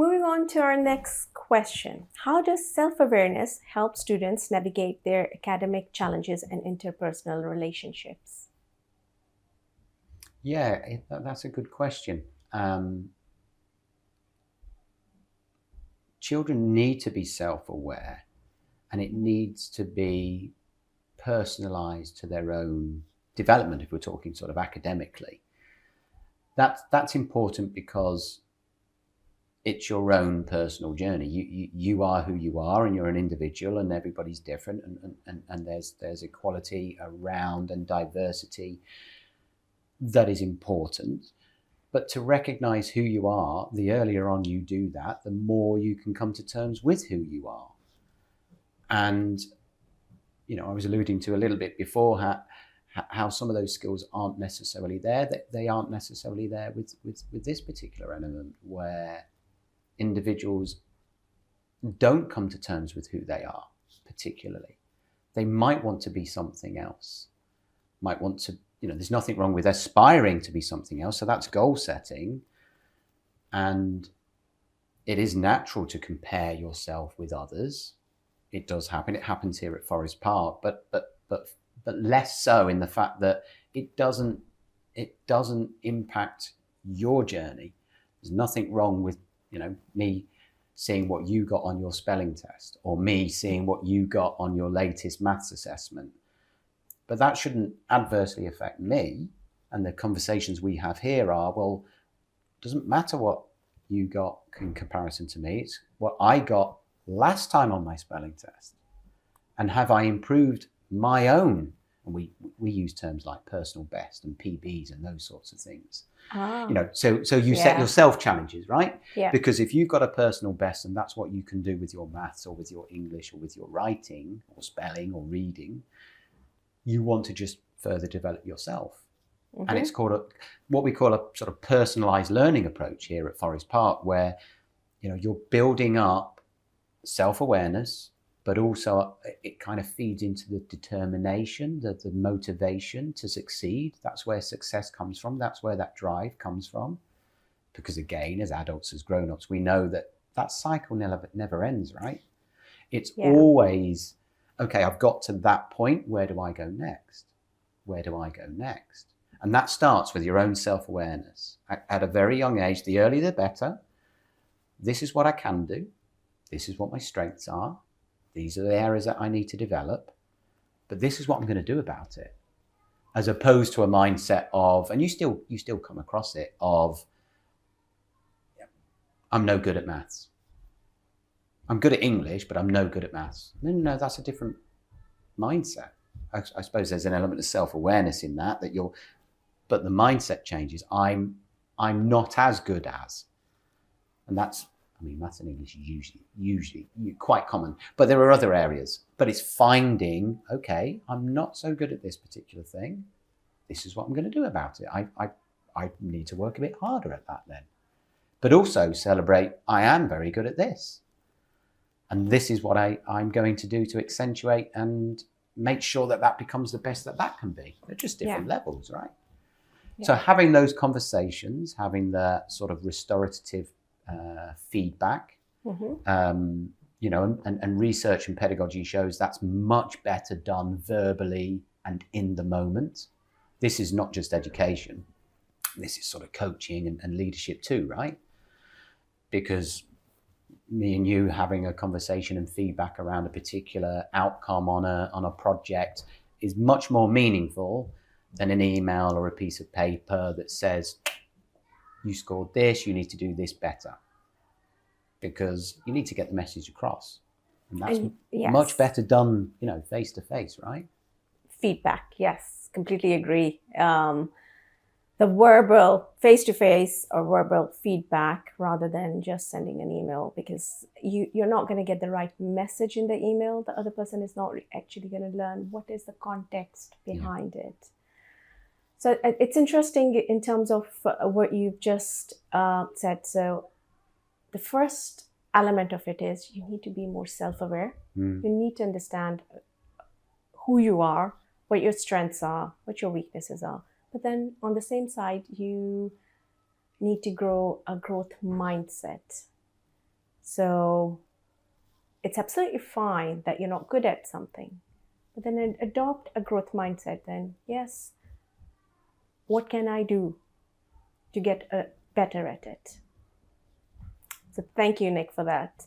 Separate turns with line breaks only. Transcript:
Moving on to our next question. How does self-awareness help students navigate their academic challenges and interpersonal relationships?
Yeah, that's a good question. Children need to be self-aware, and it needs to be personalized to their own development, if we're talking sort of academically. That's important because it's your own personal journey. You are who you are, and you're an individual, and everybody's different, and there's equality around and diversity that is important. But to recognize who you are, the earlier on you do that, the more you can come to terms with who you are. And, I was alluding to a little bit before how some of those skills aren't necessarily there. They aren't necessarily there with this particular element, where individuals don't come to terms with who they are, particularly. They might want to be something else, might want to, there's nothing wrong with aspiring to be something else. So that's goal setting. And it is natural to compare yourself with others. It does happen. It happens here at Forest Park, but less so in the fact that it doesn't impact your journey. There's nothing wrong with, me seeing what you got on your spelling test, or me seeing what you got on your latest maths assessment. But that shouldn't adversely affect me. And the conversations we have here are, well, it doesn't matter what you got in comparison to me. It's what I got last time on my spelling test. And have I improved my own? And we use terms like personal best and PBs and those sorts of things. So you set yourself challenges, right?
Yeah.
Because if you've got a personal best and that's what you can do with your maths or with your English or with your writing or spelling or reading, you want to just further develop yourself. Mm-hmm. And it's called what we call a sort of personalized learning approach here at Forest Park, where you're building up self-awareness, but also it kind of feeds into the determination, the motivation to succeed. That's where success comes from. That's where that drive comes from. Because again, as adults, as grown-ups, we know that cycle never ends, right? It's always, okay, I've got to that point. Where do I go next? Where do I go next? And that starts with your own self-awareness. At a very young age, the earlier the better. This is what I can do. This is what my strengths are. These are the areas that I need to develop. But this is what I'm going to do about it. As opposed to a mindset of, and you still come across it, of, I'm no good at maths. I'm good at English, but I'm no good at maths. No, that's a different mindset. I suppose there's an element of self-awareness in that but the mindset changes. I'm not as good as, and that's, maths and English is usually quite common, but there are other areas. But it's finding, okay, I'm not so good at this particular thing. This is what I'm going to do about it. I need to work a bit harder at that then. But also celebrate, I am very good at this. And this is what I'm going to do to accentuate and make sure that becomes the best that can be. They're just different levels, right? Yeah. So having those conversations, having the sort of restorative feedback, and research and pedagogy shows that's much better done verbally and in the moment. This is not just education. This is sort of coaching and leadership too, right? Because me and you having a conversation and feedback around a particular outcome on a project is much more meaningful than an email or a piece of paper that says, you scored this, you need to do this better. Because you need to get the message across. And that's much better done, face to face, right?
Feedback, yes, completely agree. The verbal face-to-face or verbal feedback rather than just sending an email, because you're not going to get the right message in the email. The other person is not actually going to learn what is the context behind it. So it's interesting in terms of what you've just said. So the first element of it is you need to be more self-aware. You need to understand who you are, what your strengths are, what your weaknesses are. But then on the same side, you need to grow a growth mindset. So it's absolutely fine that you're not good at something, but then adopt a growth mindset. Then, yes, what can I do to get better at it? So thank you, Nick, for that.